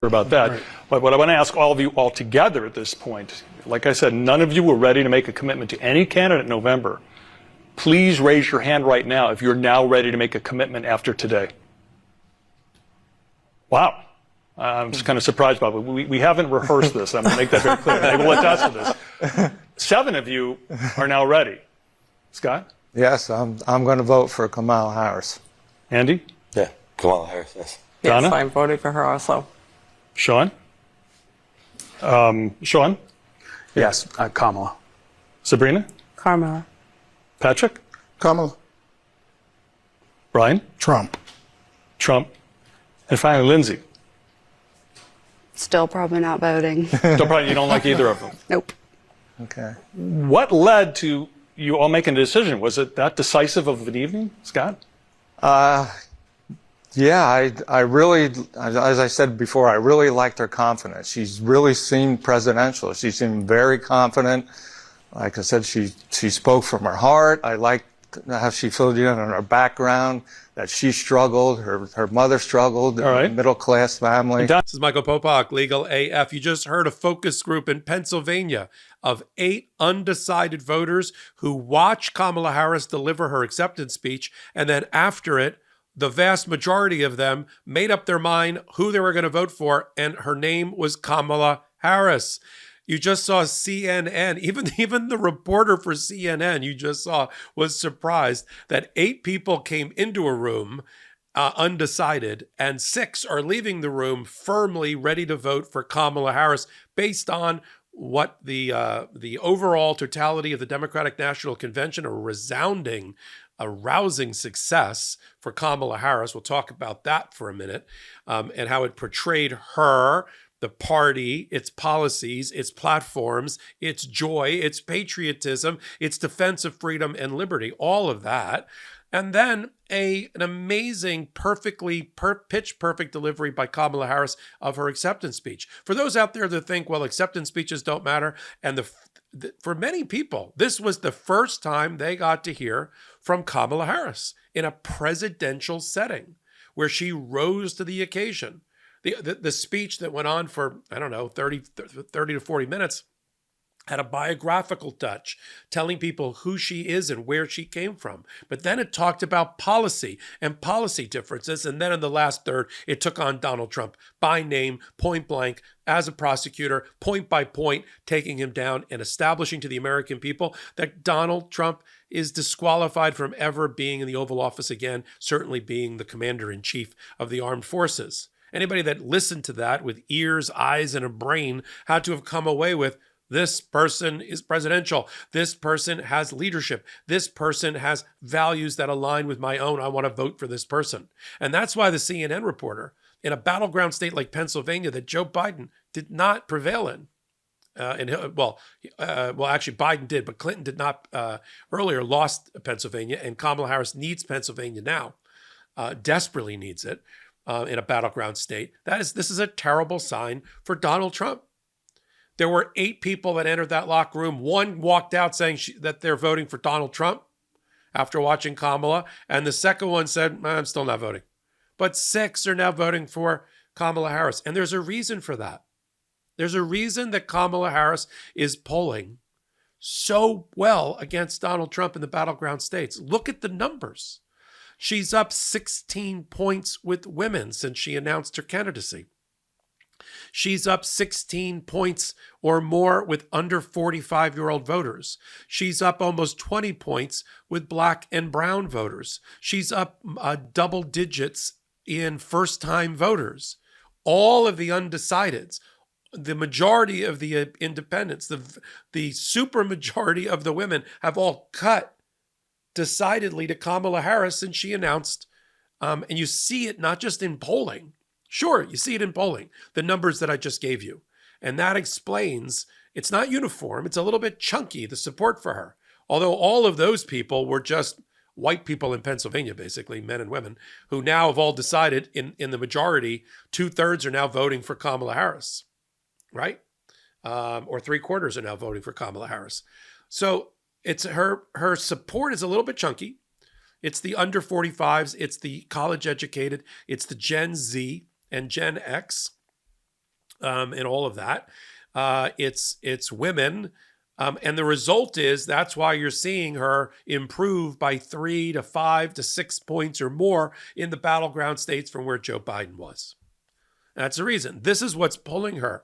about that. Right. But what I want to ask all of you all together at this point, like I said, none of you were ready to make a commitment to any candidate in November. Please raise your hand right now if you're now ready to make a commitment after today. Wow. I'm just kind of surprised, Bob. We haven't rehearsed this. I'm going to make that very clear. I will attest to this. 7 of you are now ready. Scott? Yes, I'm going to vote for Kamala Harris. Andy? Yeah, Kamala Harris, yes. Donna? Yes, I'm voting for her also. Sean? Sean? Yes, Kamala. Sabrina? Kamala. Patrick? Kamala. Brian? Trump. Trump. And finally, Lindsay. Still probably not voting. You don't like either of them? Nope. Okay. What led to you all making a decision? Was it that decisive of an evening, Scott? Yeah, I really, as I said before, I really liked her confidence. She's really seemed presidential. She seemed very confident. Like I said, she spoke from her heart. I liked how she filled you in on her background, that she struggled, her mother struggled, all right. Middle-class family. This is Michael Popok, Legal AF. You just heard a focus group in Pennsylvania of 8 undecided voters who watched Kamala Harris deliver her acceptance speech, and then after it, the vast majority of them made up their mind who they were going to vote for, and her name was Kamala Harris. You just saw CNN, even the reporter for CNN you just saw was surprised that 8 people came into a room undecided, and 6 are leaving the room firmly ready to vote for Kamala Harris based on what the overall totality of the Democratic National Convention, a rousing success for Kamala Harris. We'll talk about that for a minute, and how it portrayed her, the party, its policies, its platforms, its joy, its patriotism, its defense of freedom and liberty, all of that. And then an amazing, perfectly pitch-perfect delivery by Kamala Harris of her acceptance speech. For those out there that think, well, acceptance speeches don't matter, and for many people, this was the first time they got to hear from Kamala Harris in a presidential setting where she rose to the occasion. The speech that went on for, 30 to 40 minutes had a biographical touch, telling people who she is and where she came from. But then it talked about policy and policy differences. And then in the last third, it took on Donald Trump by name, point blank, as a prosecutor, point by point, taking him down and establishing to the American people that Donald Trump is disqualified from ever being in the Oval Office again, certainly being the commander-in-chief of the armed forces. Anybody that listened to that with ears, eyes, and a brain had to have come away with, this person is presidential. This person has leadership. This person has values that align with my own. I want to vote for this person. And that's why the CNN reporter in a battleground state like Pennsylvania that Joe Biden did not prevail in. Actually Biden did, but Clinton did not earlier lost Pennsylvania, and Kamala Harris needs Pennsylvania now, desperately needs it in a battleground state. This is a terrible sign for Donald Trump. There were 8 people that entered that locker room. 1 walked out saying that they're voting for Donald Trump after watching Kamala. And the second one said, I'm still not voting. But 6 are now voting for Kamala Harris. And there's a reason for that. There's a reason that Kamala Harris is polling so well against Donald Trump in the battleground states. Look at the numbers. She's up 16 points with women since she announced her candidacy. She's up 16 points or more with under 45-year-old voters. She's up almost 20 points with black and brown voters. She's up double digits in first-time voters. All of the undecideds, the majority of the independents, the supermajority of the women have all cut decidedly to Kamala Harris since she announced, and you see it not just in polling. Sure, you see it in polling, the numbers that I just gave you. And that explains, it's not uniform, it's a little bit chunky, the support for her. Although all of those people were just white people in Pennsylvania, basically, men and women, who now have all decided in the majority, 2/3 are now voting for Kamala Harris, right? Or 3/4 are now voting for Kamala Harris. So it's her support is a little bit chunky. It's the under 45s, it's the college educated, it's the Gen Z and Gen X. in all of that. It's women. And the result is that's why you're seeing her improve by 3 to 5 to 6 points or more in the battleground states from where Joe Biden was. That's the reason. This is what's pulling her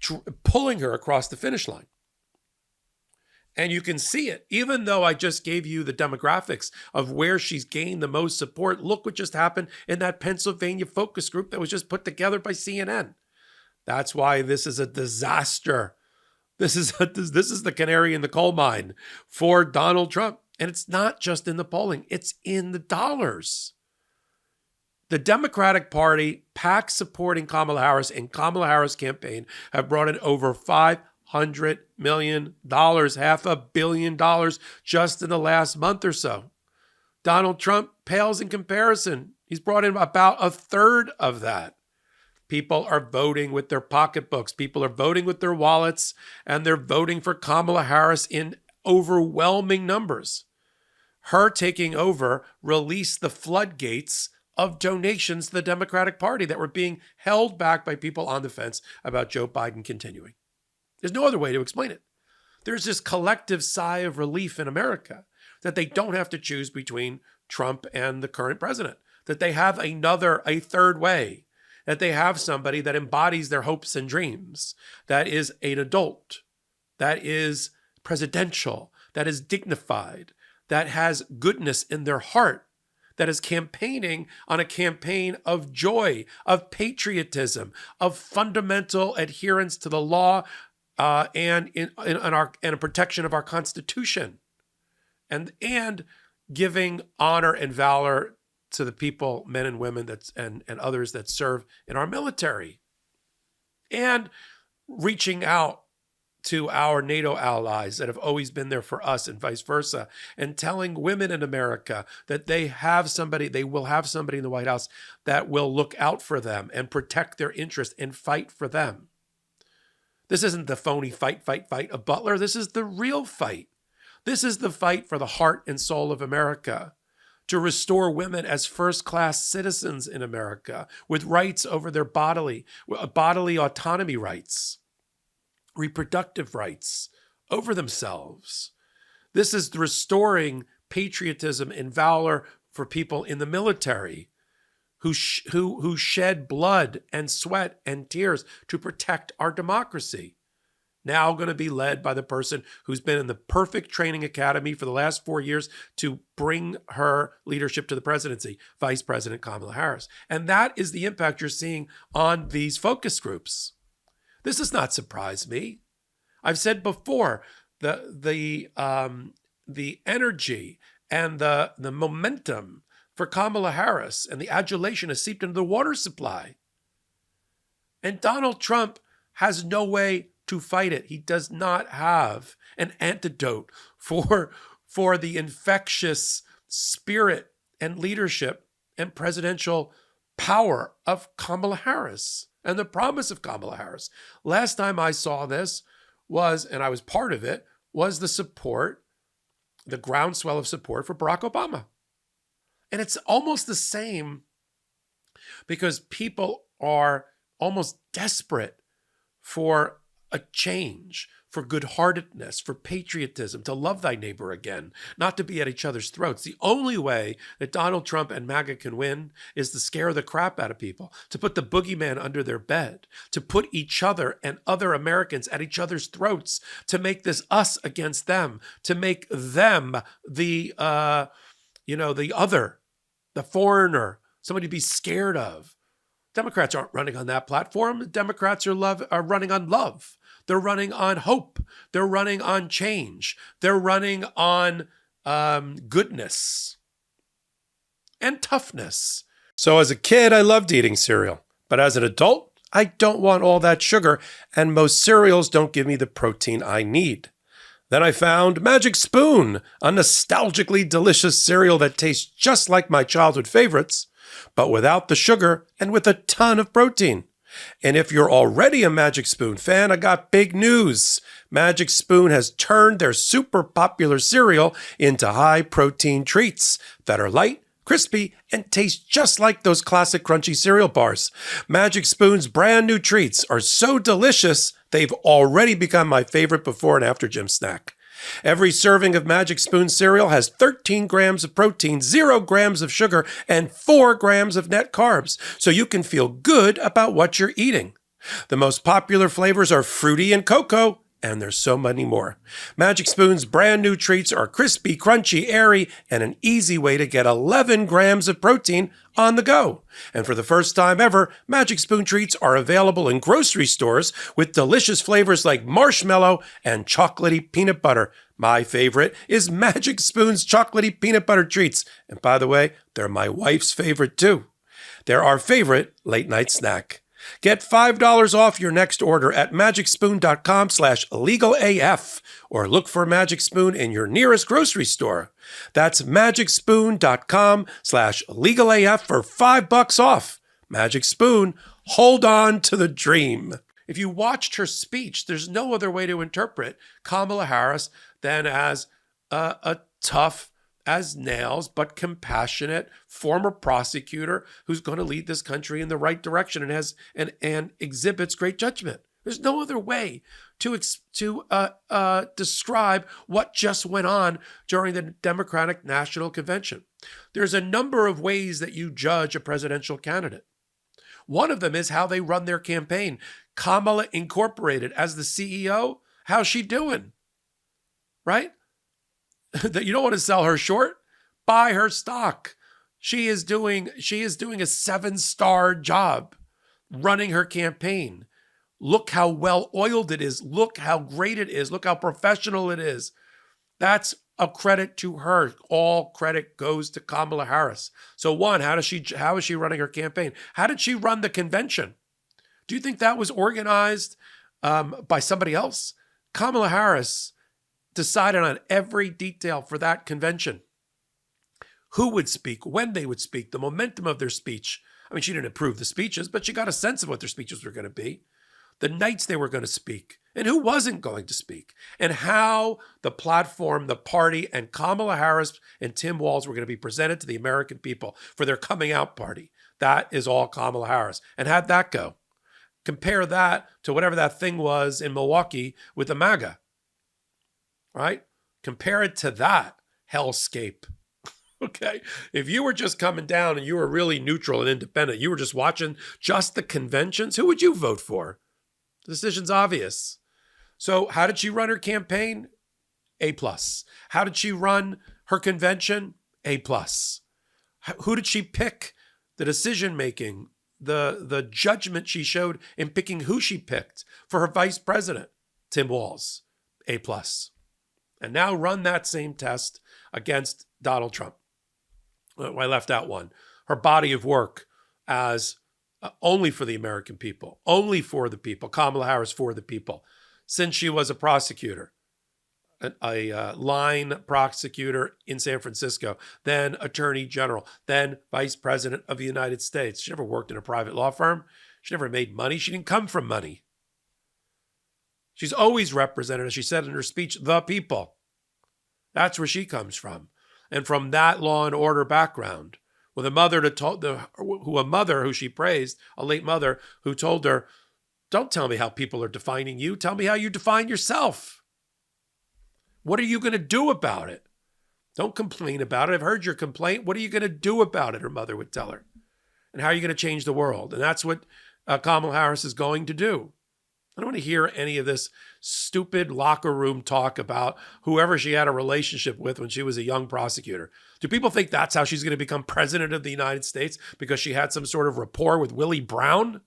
across the finish line. And you can see it. Even though I just gave you the demographics of where she's gained the most support, look what just happened in that Pennsylvania focus group that was just put together by CNN. That's why this is a disaster. This is the canary in the coal mine for Donald Trump. And it's not just in the polling, it's in the dollars. The Democratic Party, PAC supporting Kamala Harris and Kamala Harris campaign have brought in over $500 million, $500 million just in the last month or so. Donald Trump pales in comparison. He's brought in about a third of that. People are voting with their pocketbooks. People are voting with their wallets, and they're voting for Kamala Harris in overwhelming numbers. Her taking over released the floodgates of donations to the Democratic Party that were being held back by people on the fence about Joe Biden continuing. There's no other way to explain it. There's this collective sigh of relief in America that they don't have to choose between Trump and the current president, that they have a third way, that they have somebody that embodies their hopes and dreams, that is an adult, that is presidential, that is dignified, that has goodness in their heart, that is campaigning on a campaign of joy, of patriotism, of fundamental adherence to the law and a protection of our Constitution, and giving honor and valor to the people, men and women and others that serve in our military, and reaching out to our NATO allies that have always been there for us and vice versa, and telling women in America that they will have somebody in the White House that will look out for them and protect their interests and fight for them. This isn't the phony fight of Butler. This is the real fight. This is the fight for the heart and soul of America, to restore women as first-class citizens in America with rights over their bodily autonomy rights, reproductive rights over themselves. This is restoring patriotism and valor for people in the military who shed blood and sweat and tears to protect our democracy. Now going to be led by the person who's been in the perfect training academy for the last 4 years to bring her leadership to the presidency, Vice President Kamala Harris. And that is the impact you're seeing on these focus groups. This does not surprise me. I've said before, the energy and the momentum for Kamala Harris and the adulation has seeped into the water supply. And Donald Trump has no way to fight it. He does not have an antidote for the infectious spirit and leadership and presidential power of Kamala Harris and the promise of Kamala Harris. Last time I saw this was, and I was part of it, was the groundswell of support for Barack Obama. And it's almost the same because people are almost desperate for a change, for good-heartedness, for patriotism, to love thy neighbor again, not to be at each other's throats. The only way that Donald Trump and MAGA can win is to scare the crap out of people, to put the boogeyman under their bed, to put each other and other Americans at each other's throats, to make this us against them, to make them the other, the foreigner, somebody to be scared of. Democrats aren't running on that platform. Democrats are running on love. They're running on hope. They're running on change. They're running on goodness and toughness. So as a kid, I loved eating cereal. But as an adult, I don't want all that sugar, and most cereals don't give me the protein I need. Then I found Magic Spoon, a nostalgically delicious cereal that tastes just like my childhood favorites, but without the sugar and with a ton of protein. And if you're already a Magic Spoon fan, I got big news. Magic Spoon has turned their super popular cereal into high-protein treats that are light, crispy, and taste just like those classic crunchy cereal bars. Magic Spoon's brand new treats are so delicious, they've already become my favorite before and after gym snack. Every serving of Magic Spoon cereal has 13 grams of protein, 0 grams of sugar, and 4 grams of net carbs, so you can feel good about what you're eating. The most popular flavors are fruity and cocoa, and there's so many more. Magic Spoon's brand new treats are crispy, crunchy, airy, and an easy way to get 11 grams of protein on the go. And for the first time ever, Magic Spoon treats are available in grocery stores with delicious flavors like marshmallow and chocolatey peanut butter. My favorite is Magic Spoon's chocolatey peanut butter treats. And by the way, they're my wife's favorite too. They're our favorite late night snack. Get $5 off your next order at magicspoon.com/legalaf or look for Magic Spoon in your nearest grocery store. That's magicspoon.com/legalaf for $5 off. Magic Spoon, hold on to the dream. If you watched her speech, there's no other way to interpret Kamala Harris than as a tough as nails, but compassionate former prosecutor who's going to lead this country in the right direction and has and exhibits great judgment. There's no other way to describe what just went on during the Democratic National Convention. There's a number of ways that you judge a presidential candidate. One of them is how they run their campaign. Kamala Incorporated as the CEO, how's she doing? Right? That you don't want to sell her short, buy her stock. She is doing a 7-star job running her campaign. Look how well oiled it is. Look how great it is. Look how professional it is. That's a credit to her. All credit goes to Kamala Harris. So one, how is she running her campaign? How did she run the convention? Do you think that was organized by somebody else? Kamala Harris decided on every detail for that convention. Who would speak, when they would speak, the momentum of their speech. I mean, she didn't approve the speeches, but she got a sense of what their speeches were going to be, the nights they were going to speak, and who wasn't going to speak, and how the platform, the party, and Kamala Harris and Tim Walz were going to be presented to the American people for their coming out party. That is all Kamala Harris. And how'd that go? Compare that to whatever that thing was in Milwaukee with the MAGA. Right? Compare it to that hellscape. Okay? If you were just coming down and you were really neutral and independent, you were just watching just the conventions, who would you vote for? The decision's obvious. So how did she run her campaign? A+. How did she run her convention? A+. Who did she pick? The decision-making, the judgment she showed in picking who she picked for her vice president, Tim Walz, A+. And now run that same test against Donald Trump. I left out one. Her body of work as only for the American people, only for the people, Kamala Harris for the people, since she was a prosecutor, a line prosecutor in San Francisco, then attorney general, then vice president of the United States. She never worked in a private law firm. She never made money. She didn't come from money. She's always represented, as she said in her speech, the people. That's where she comes from. And from that law and order background, with a mother who she praised, a late mother who told her, don't tell me how people are defining you. Tell me how you define yourself. What are you going to do about it? Don't complain about it. I've heard your complaint. What are you going to do about it? Her mother would tell her. And how are you going to change the world? And that's what Kamala Harris is going to do. I don't want to hear any of this stupid locker room talk about whoever she had a relationship with when she was a young prosecutor. Do people think that's how she's going to become president of the United States? Because she had some sort of rapport with Willie Brown?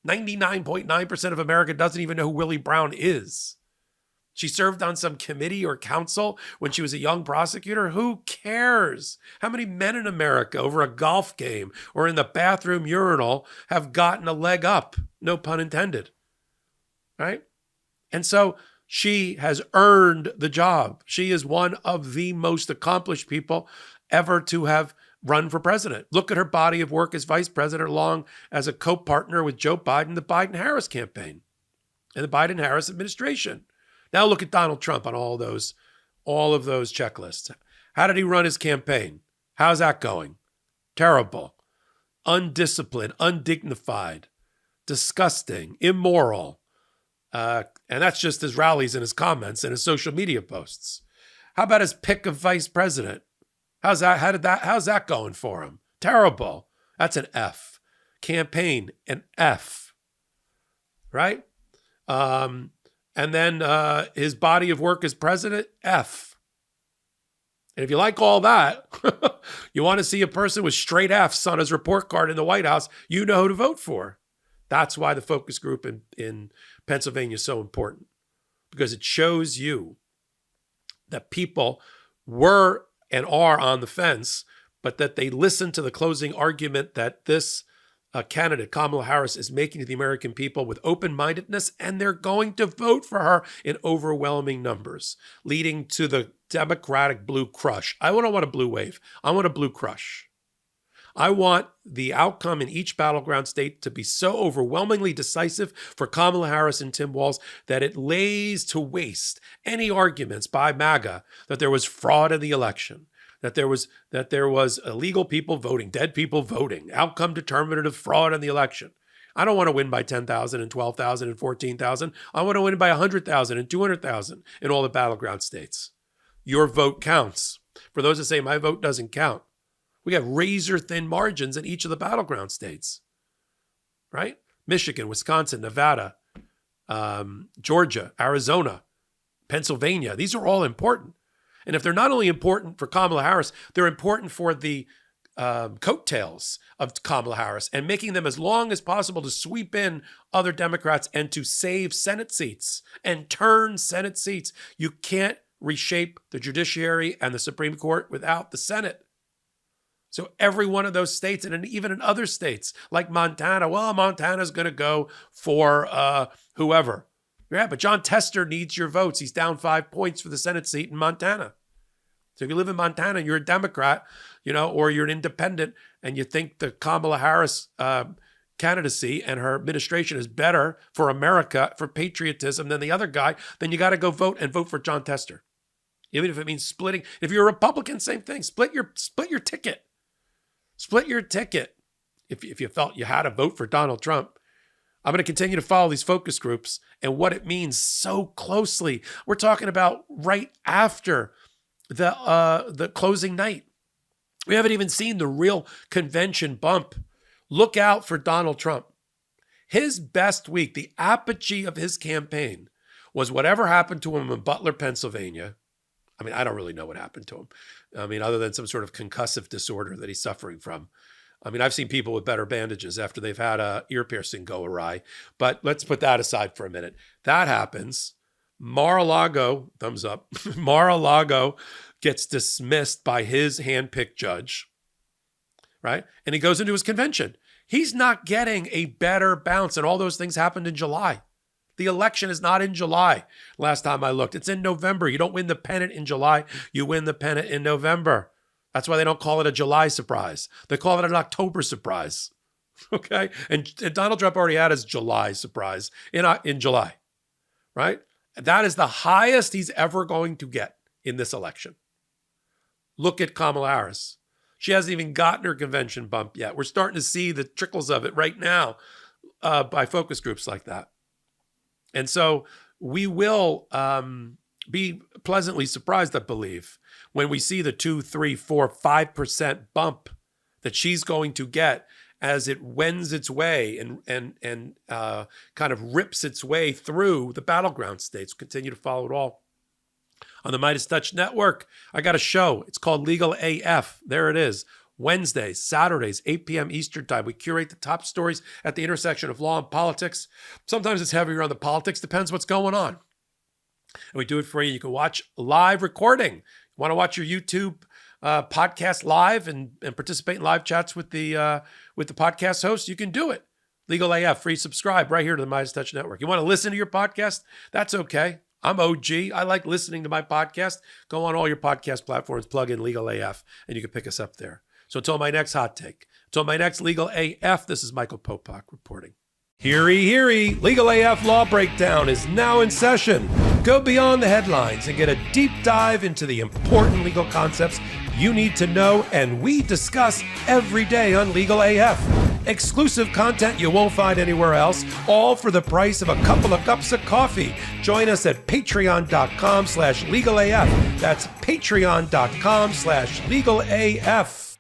99.9% of America doesn't even know who Willie Brown is. She served on some committee or council when she was a young prosecutor. Who cares? How many men in America over a golf game or in the bathroom urinal have gotten a leg up? No pun intended. Right? And so she has earned the job. She is one of the most accomplished people ever to have run for president. Look at her body of work as vice president, along as a co-partner with Joe Biden, the Biden-Harris campaign and the Biden-Harris administration. Now look at Donald Trump on all of those checklists. How did he run his campaign? How's that going? Terrible. Undisciplined, undignified, disgusting, immoral. And that's just his rallies and his comments and his social media posts. How about his pick of vice president? How's that going for him? Terrible. That's an F. Campaign, an F. Right? And then his body of work as president, F. And if you like all that, you want to see a person with straight Fs on his report card in the White House, you know who to vote for. That's why the focus group in Pennsylvania is so important, because it shows you that people were and are on the fence, but that they listened to the closing argument that this candidate, Kamala Harris, is making to the American people with open-mindedness, and they're going to vote for her in overwhelming numbers, leading to the Democratic blue crush. I don't want a blue wave. I want a blue crush. I want the outcome in each battleground state to be so overwhelmingly decisive for Kamala Harris and Tim Walz that it lays to waste any arguments by MAGA that there was fraud in the election, that there was illegal people voting, dead people voting, outcome determinative fraud in the election. I don't want to win by 10,000 and 12,000 and 14,000. I want to win by 100,000 and 200,000 in all the battleground states. Your vote counts. For those that say my vote doesn't count, we have razor-thin margins in each of the battleground states, right? Michigan, Wisconsin, Nevada, Georgia, Arizona, Pennsylvania. These are all important. And if they're not only important for Kamala Harris, they're important for the coattails of Kamala Harris and making them as long as possible to sweep in other Democrats and to save Senate seats and turn Senate seats. You can't reshape the judiciary and the Supreme Court without the Senate. So every one of those states, and even in other states like Montana, well, Montana's going to go for whoever. Yeah, but John Tester needs your votes. He's down 5 points for the Senate seat in Montana. So if you live in Montana and you're a Democrat, or you're an independent, and you think the Kamala Harris candidacy and her administration is better for America, for patriotism than the other guy, then you got to go vote for John Tester. Even if it means splitting. If you're a Republican, same thing. Split your ticket. Split your ticket if you felt you had to vote for Donald Trump. I'm going to continue to follow these focus groups and what it means so closely. We're talking about right after the closing night. We haven't even seen the real convention bump. Look out for Donald Trump. His best week, the apogee of his campaign, was whatever happened to him in Butler, Pennsylvania. I mean, I don't really know what happened to him. I mean, other than some sort of concussive disorder that he's suffering from. I mean, I've seen people with better bandages after they've had a ear piercing go awry. But let's put that aside for a minute. That happens. Mar-a-Lago, thumbs up. Mar-a-Lago gets dismissed by his handpicked judge, right? And he goes into his convention. He's not getting a better bounce, and all those things happened in July. The election is not in July. Last time I looked, it's in November. You don't win the pennant in July. You win the pennant in November. That's why they don't call it a July surprise. They call it an October surprise. Okay? And Donald Trump already had his July surprise in July, right? That is the highest he's ever going to get in this election. Look at Kamala Harris. She hasn't even gotten her convention bump yet. We're starting to see the trickles of it right now by focus groups like that. And so we will be pleasantly surprised, I believe, when we see the 2, 3, 4, 5% bump that she's going to get as it wends its way and kind of rips its way through the battleground states. Continue to follow it all on the MeidasTouch Network. I got a show. It's called Legal AF. There it is. Wednesdays, Saturdays, 8 p.m. Eastern Time. We curate the top stories at the intersection of law and politics. Sometimes it's heavier on the politics. Depends what's going on. And we do it for you. You can watch live recording. You want to watch your YouTube podcast live and participate in live chats with the podcast hosts? You can do it. Legal AF, free subscribe right here to the MeidasTouch Network. You want to listen to your podcast? That's okay. I'm OG. I like listening to my podcast. Go on all your podcast platforms, plug in Legal AF, and you can pick us up there. So until my next hot take, until my next Legal AF, this is Michael Popok reporting. Heary, heary, Legal AF Law Breakdown is now in session. Go beyond the headlines and get a deep dive into the important legal concepts you need to know and we discuss every day on Legal AF. Exclusive content you won't find anywhere else, all for the price of a couple of cups of coffee. Join us at patreon.com/legalaf. That's patreon.com/legalaf.